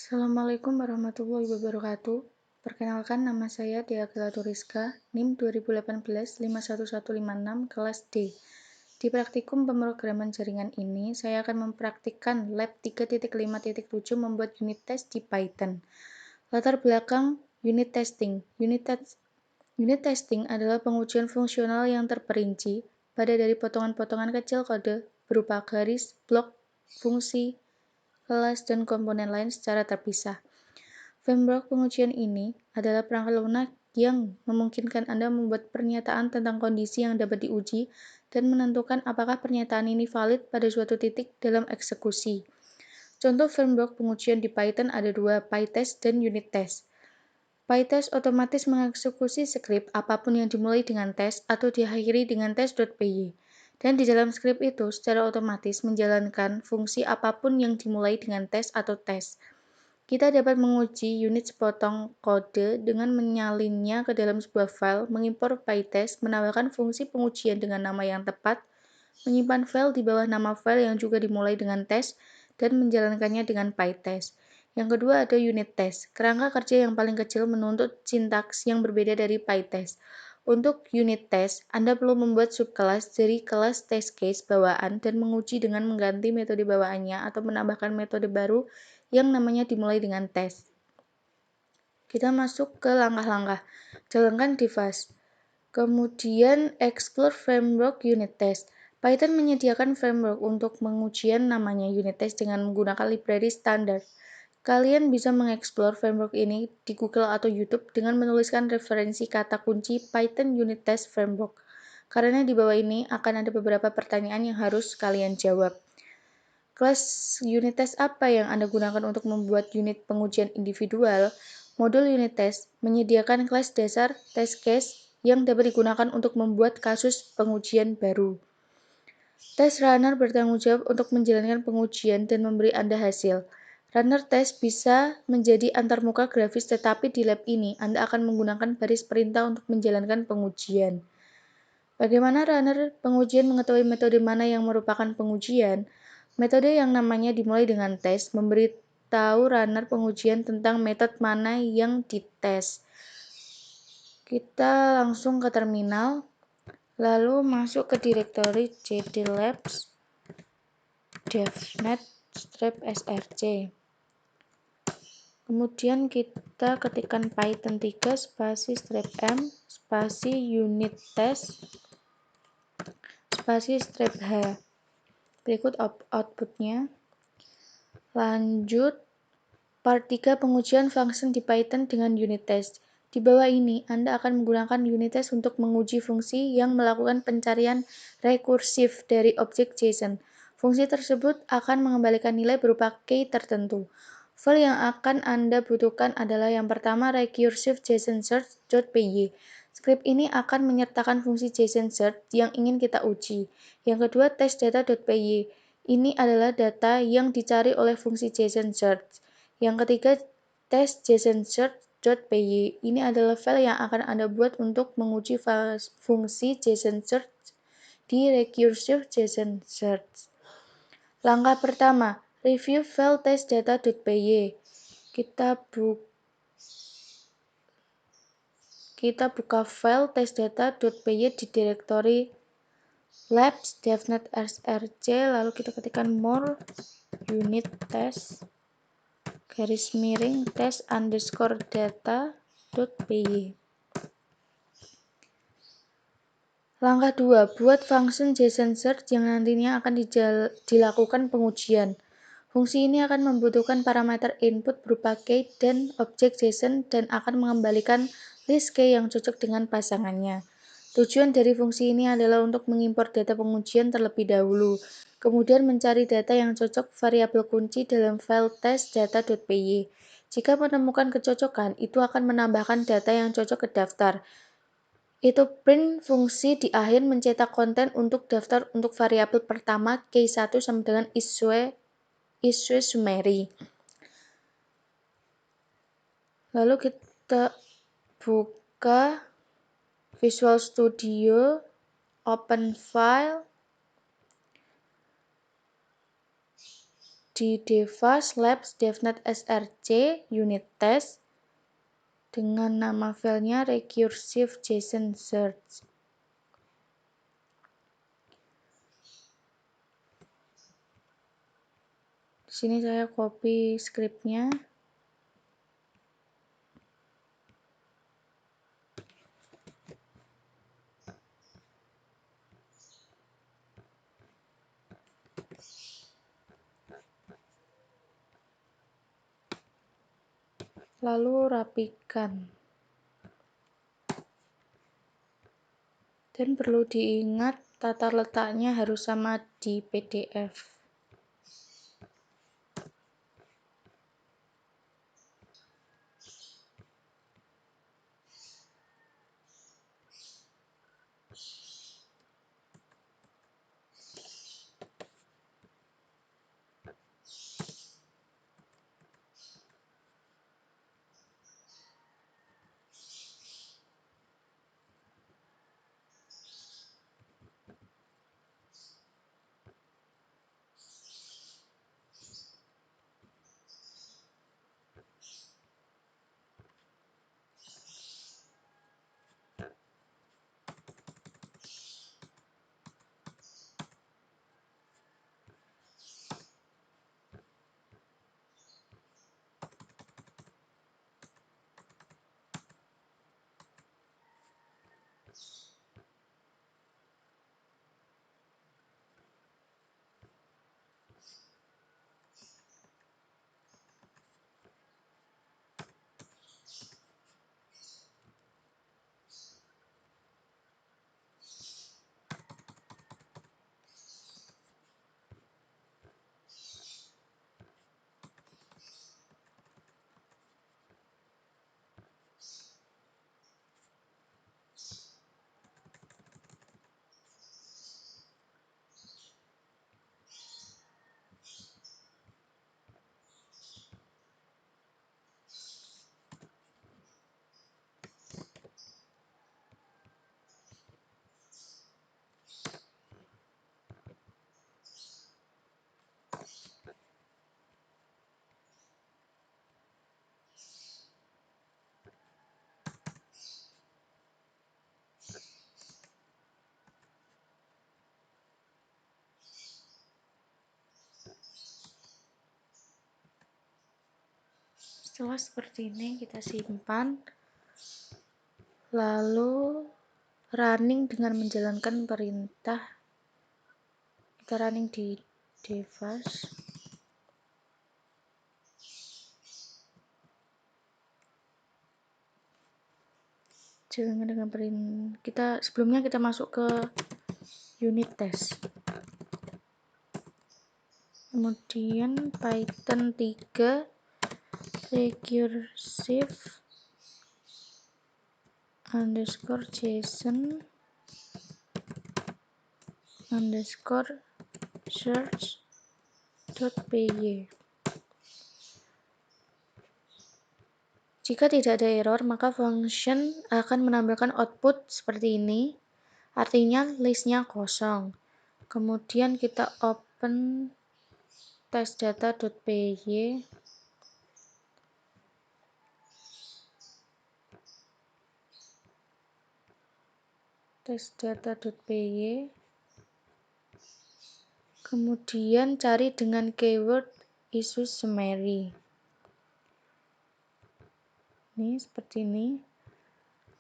Assalamualaikum warahmatullahi wabarakatuh. Perkenalkan, nama saya Dea Turiska, NIM 2018-51156, kelas D. Di praktikum pemrograman jaringan ini, saya akan mempraktikkan lab 3.5.7 membuat unit test di Python. Latar belakang unit testing. Unit testing adalah pengujian fungsional yang terperinci pada dari potongan-potongan kecil kode berupa garis, blok, fungsi, kelas, dan komponen lain secara terpisah. Framework pengujian ini adalah perangkat lunak yang memungkinkan Anda membuat pernyataan tentang kondisi yang dapat diuji dan menentukan apakah pernyataan ini valid pada suatu titik dalam eksekusi. Contoh framework pengujian di Python ada dua, PyTest dan unit test. PyTest otomatis mengeksekusi skrip apapun yang dimulai dengan tes atau diakhiri dengan test.py. Dan di dalam skrip itu secara otomatis menjalankan fungsi apapun yang dimulai dengan tes atau tes. Kita dapat menguji unit sepotong kode dengan menyalinnya ke dalam sebuah file, mengimpor PyTest, menambahkan fungsi pengujian dengan nama yang tepat, menyimpan file di bawah nama file yang juga dimulai dengan tes, dan menjalankannya dengan PyTest. Yang kedua ada unit test. Kerangka kerja yang paling kecil menuntut sintaks yang berbeda dari PyTest. Untuk unit test, Anda perlu membuat subkelas dari kelas test case bawaan dan menguji dengan mengganti metode bawaannya atau menambahkan metode baru yang namanya dimulai dengan tes. Kita masuk ke langkah-langkah. Jalankan device. Kemudian explore framework unit test. Python menyediakan framework untuk pengujian namanya unit test dengan menggunakan library standar. Kalian bisa mengeksplor framework ini di Google atau YouTube dengan menuliskan referensi kata kunci Python Unit Test Framework. Karena di bawah ini akan ada beberapa pertanyaan yang harus kalian jawab. Kelas unit test apa yang Anda gunakan untuk membuat unit pengujian individual? Modul unit test menyediakan kelas dasar test case yang dapat digunakan untuk membuat kasus pengujian baru. Test runner bertanggung jawab untuk menjalankan pengujian dan memberi Anda hasil. Runner test bisa menjadi antarmuka grafis, tetapi di lab ini Anda akan menggunakan baris perintah untuk menjalankan pengujian. Bagaimana runner pengujian mengetahui metode mana yang merupakan pengujian? Metode yang namanya dimulai dengan tes memberitahu runner pengujian tentang metode mana yang dites. Kita langsung ke terminal, lalu masuk ke direktori cdlabs devnet-src. Kemudian kita ketikkan python 3 spasi -m spasi unit test spasi -h. Berikut outputnya. Lanjut, part 3 pengujian function di Python dengan unit test. Di bawah ini, Anda akan menggunakan unit test untuk menguji fungsi yang melakukan pencarian rekursif dari objek JSON. Fungsi tersebut akan mengembalikan nilai berupa key tertentu. File yang akan Anda butuhkan adalah yang pertama recursive JSON search.py. Skrip ini akan menyertakan fungsi JSON search yang ingin kita uji. Yang kedua testdata.py. Ini adalah data yang dicari oleh fungsi JSON search. Yang ketiga test JSON search.py. Ini adalah file yang akan Anda buat untuk menguji fungsi JSON search di recursive JSON search. Langkah pertama, review file testdata.py. Kita buka file testdata.py di direktori labs devnet-src, lalu kita ketikkan more unit test _test_data.py. Langkah 2, buat function JSON search yang nantinya akan dilakukan pengujian. Fungsi ini akan membutuhkan parameter input berupa key dan objek JSON dan akan mengembalikan list key yang cocok dengan pasangannya. Tujuan dari fungsi ini adalah untuk mengimpor data pengujian terlebih dahulu, kemudian mencari data yang cocok variabel kunci dalam file testdata.py. Jika menemukan kecocokan, itu akan menambahkan data yang cocok ke daftar. Itu print fungsi di akhir mencetak konten untuk daftar untuk variabel pertama key1 sama dengan issue summary. Lalu kita buka Visual Studio, open file, di Devas Labs DevNet SRC unit test dengan nama filenya recursive JSON search. Di sini saya copy scriptnya. Lalu rapikan. Dan perlu diingat tata letaknya harus sama di PDF. Setelah seperti ini kita simpan, lalu running dengan menjalankan perintah. Kita running di Devas. Jalankan dengan perintah. Sebelumnya kita masuk ke unit test. Kemudian Python 3 recursive underscore JSON underscore search .py. Jika tidak ada error, maka function akan menampilkan output seperti ini, artinya listnya kosong. Kemudian kita open testdata.py. testdata.py. Kemudian cari dengan keyword issues summary. Ini seperti ini.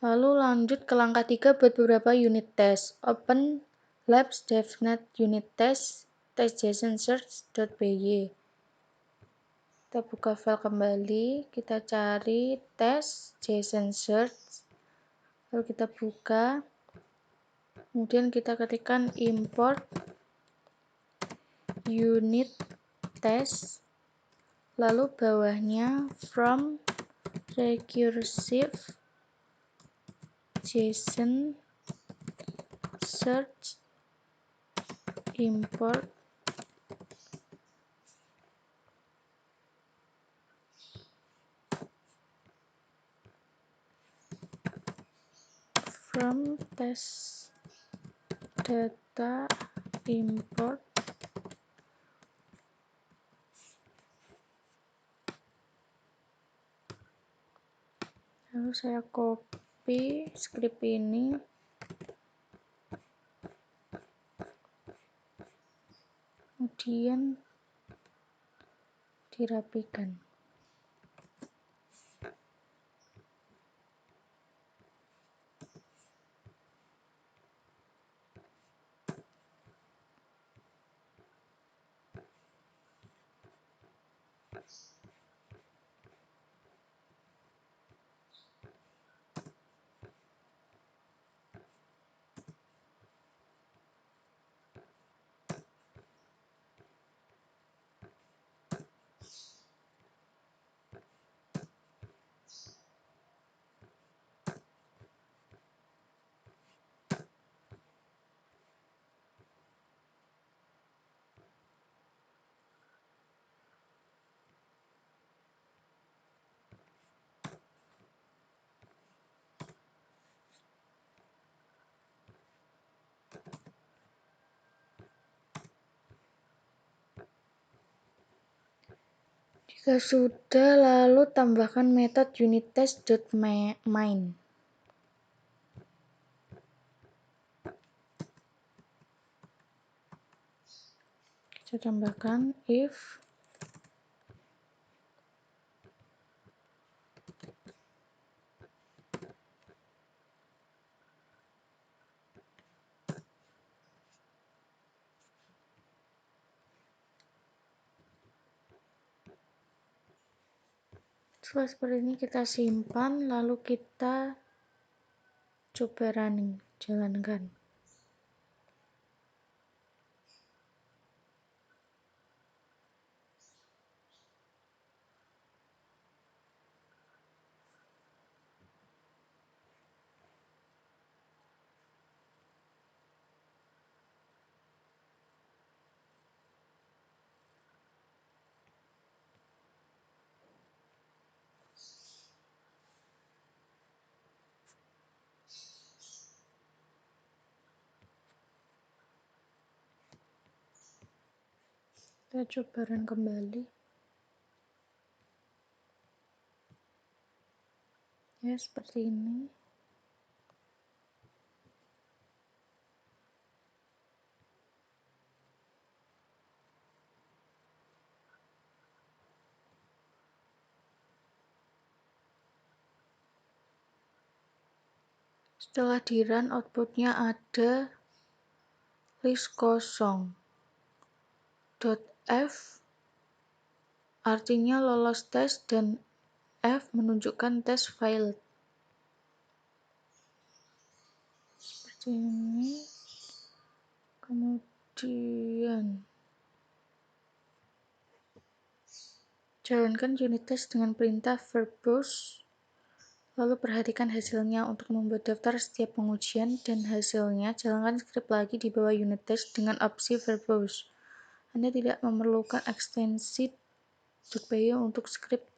Lalu lanjut ke langkah 3 buat beberapa unit test. Open labs devnet unit test test.json search.py. Kita buka file kembali, kita cari test.json search. Lalu kita buka. Kemudian kita ketikkan import unit test. Lalu bawahnya from recursive JSON search import from test data import Lalu saya copy script ini, kemudian dirapikan. Jika sudah, lalu tambahkan metode unittest.main. Kita tambahkan if setelah seperti ini kita simpan, lalu kita coba running, jalankan. Kita coba run kembali. Ya, seperti ini. Setelah di run, outputnya ada list kosong. .f artinya lolos tes dan F menunjukkan test failed. Seperti ini. Kemudian jalankan unit test dengan perintah verbose. Lalu perhatikan hasilnya. Untuk membuat daftar setiap pengujian dan hasilnya, jalankan script lagi di bawah unit test dengan opsi verbose. Anda tidak memerlukan ekstensi .py untuk script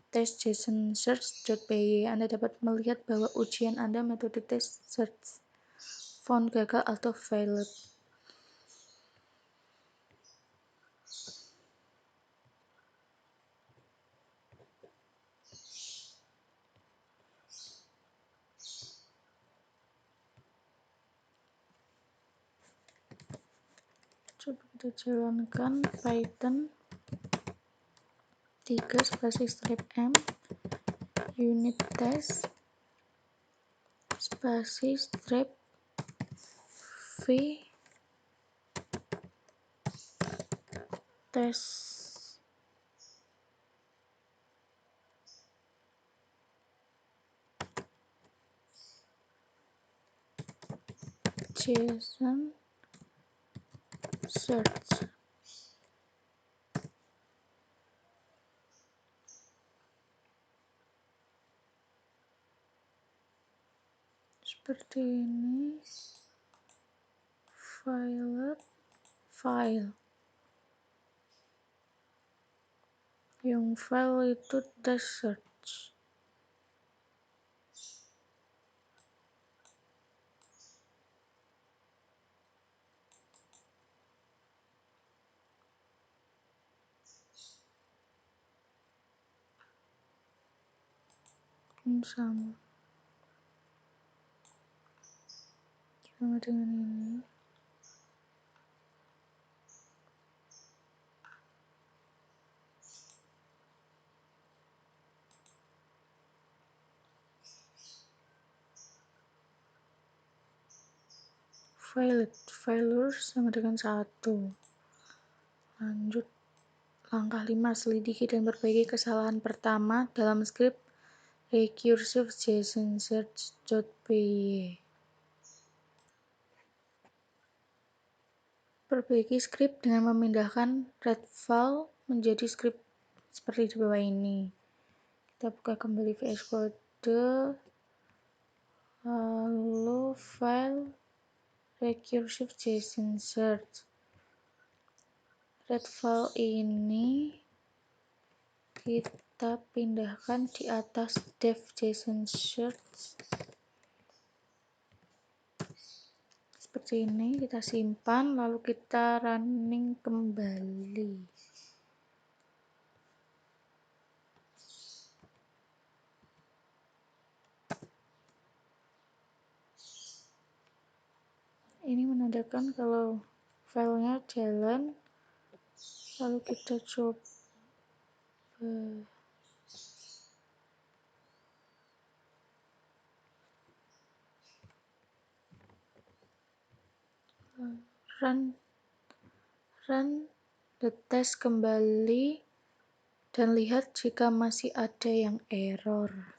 test.json-search.py. Anda dapat melihat bahwa ujian Anda metode test search found gagal atau failed. Coba kita jalankan Python 3 spasi strip m unit test spasi strip v test JSON search. Seperti ini. File yang file itu test search. sama dengan ini. Failure sama dengan 1. Lanjut langkah 5, selidiki dan perbaiki kesalahan pertama dalam skrip recursive JSON search.py. Perbaiki skrip dengan memindahkan readfile menjadi skrip seperti di bawah ini. Kita buka kembali VS Code, lalu file recursive JSON search. Readfile ini kita pindahkan di atas dev JSON search seperti ini. Kita simpan lalu kita running kembali. Ini menandakan kalau filenya jalan. Lalu kita coba run the test kembali dan lihat jika masih ada yang error.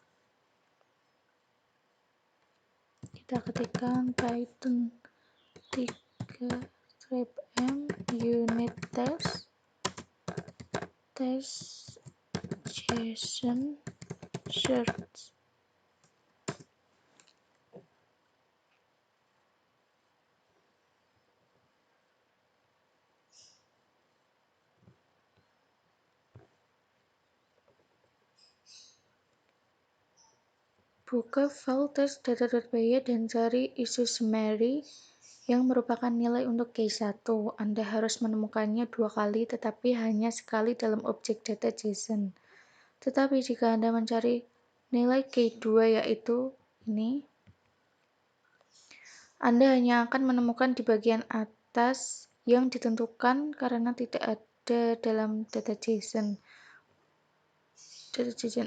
Kita ketikkan Python 3-m unit test JSON search. Buka file test.data.py dan cari issue summary yang merupakan nilai untuk case 1. Anda harus menemukannya 2 kali tetapi hanya sekali dalam objek data JSON. Tetapi jika Anda mencari nilai K2 yaitu ini, Anda hanya akan menemukan di bagian atas yang ditentukan karena tidak ada dalam data JSON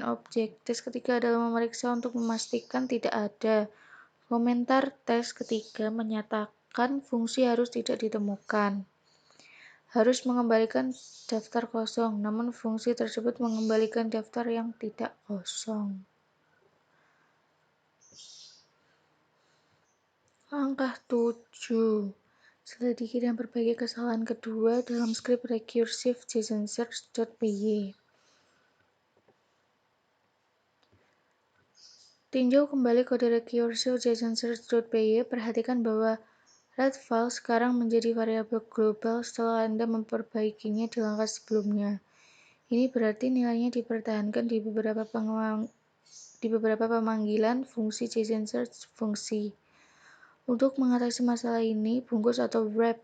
objek. Tes ketiga adalah memeriksa untuk memastikan tidak ada. Komentar tes ketiga menyatakan fungsi harus tidak ditemukan. Harus mengembalikan daftar kosong, namun fungsi tersebut mengembalikan daftar yang tidak kosong. Langkah 7. Selidiki dan perbaiki kesalahan kedua dalam skrip recursive JSON search.py. Tinjau kembali kode recursive JSON search.py. Perhatikan bahwa readfile sekarang menjadi variabel global setelah Anda memperbaikinya di langkah sebelumnya. Ini berarti nilainya dipertahankan di beberapa pemanggilan fungsi JSON search fungsi. Untuk mengatasi masalah ini, bungkus atau wrap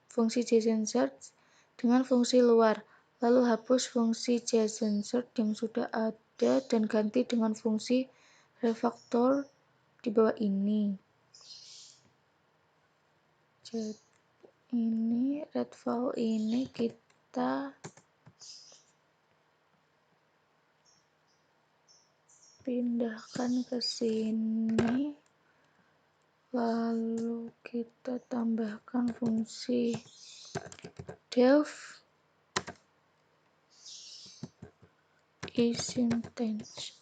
fungsi JSON search dengan fungsi luar, lalu hapus fungsi JSON search yang sudah ada dan ganti dengan fungsi refactor di bawah ini. Jadi ini readfile ini kita pindahkan ke sini, lalu kita tambahkan fungsi def isIntent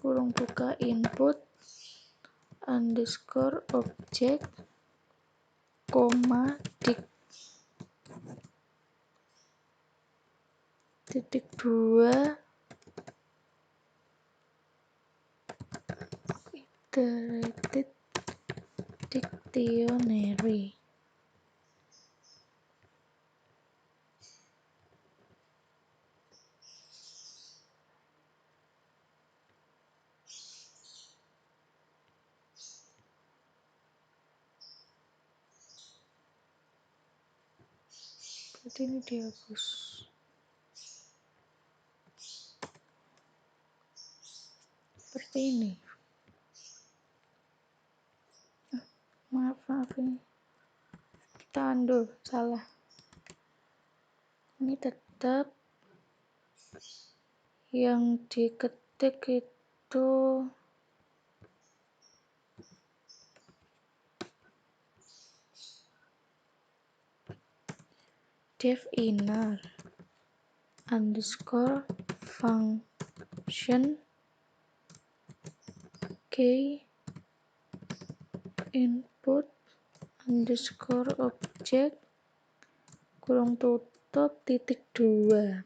kurung buka input underscore object koma titik 2 iterated dictionary. Berarti ini dihapus. ini. Maaf ini. Kita undo, salah. Ini tetap yang diketik itu dev inner underscore function key input underscore object kurung tutup titik 2.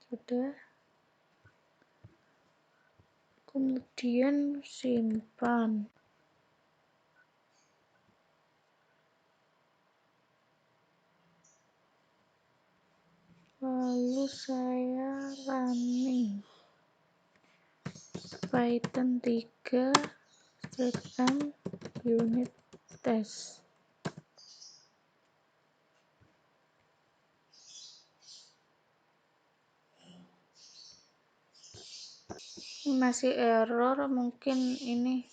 Sudah. Kemudian simpan. Lalu saya running Python 3 -m unit test. Masih error, mungkin ini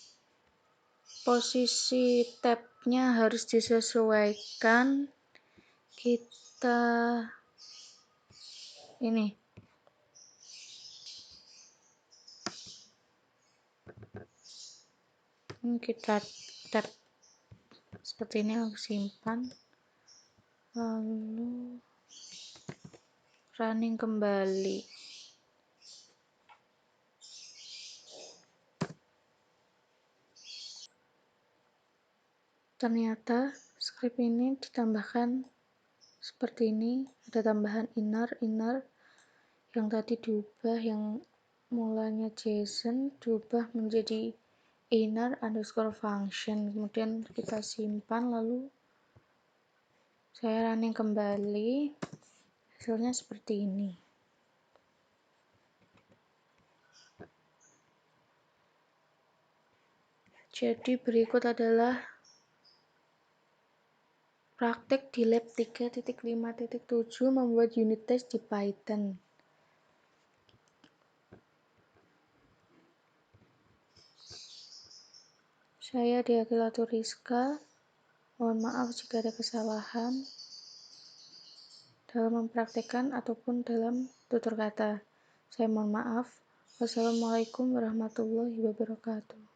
posisi tabnya harus disesuaikan. Kita ini kita tab seperti ini, aku simpan lalu running kembali. Ternyata script ini ditambahkan seperti ini, ada tambahan inner yang tadi diubah, yang mulanya JSON diubah menjadi inner underscore function. Kemudian kita simpan, lalu saya running kembali, hasilnya seperti ini. Jadi berikut adalah praktek di lab 3.5.7 membuat unit test di Python. Saya Diakila Rizka, mohon maaf jika ada kesalahan dalam mempraktikkan ataupun dalam tutur kata. Saya mohon maaf. Wassalamualaikum warahmatullahi wabarakatuh.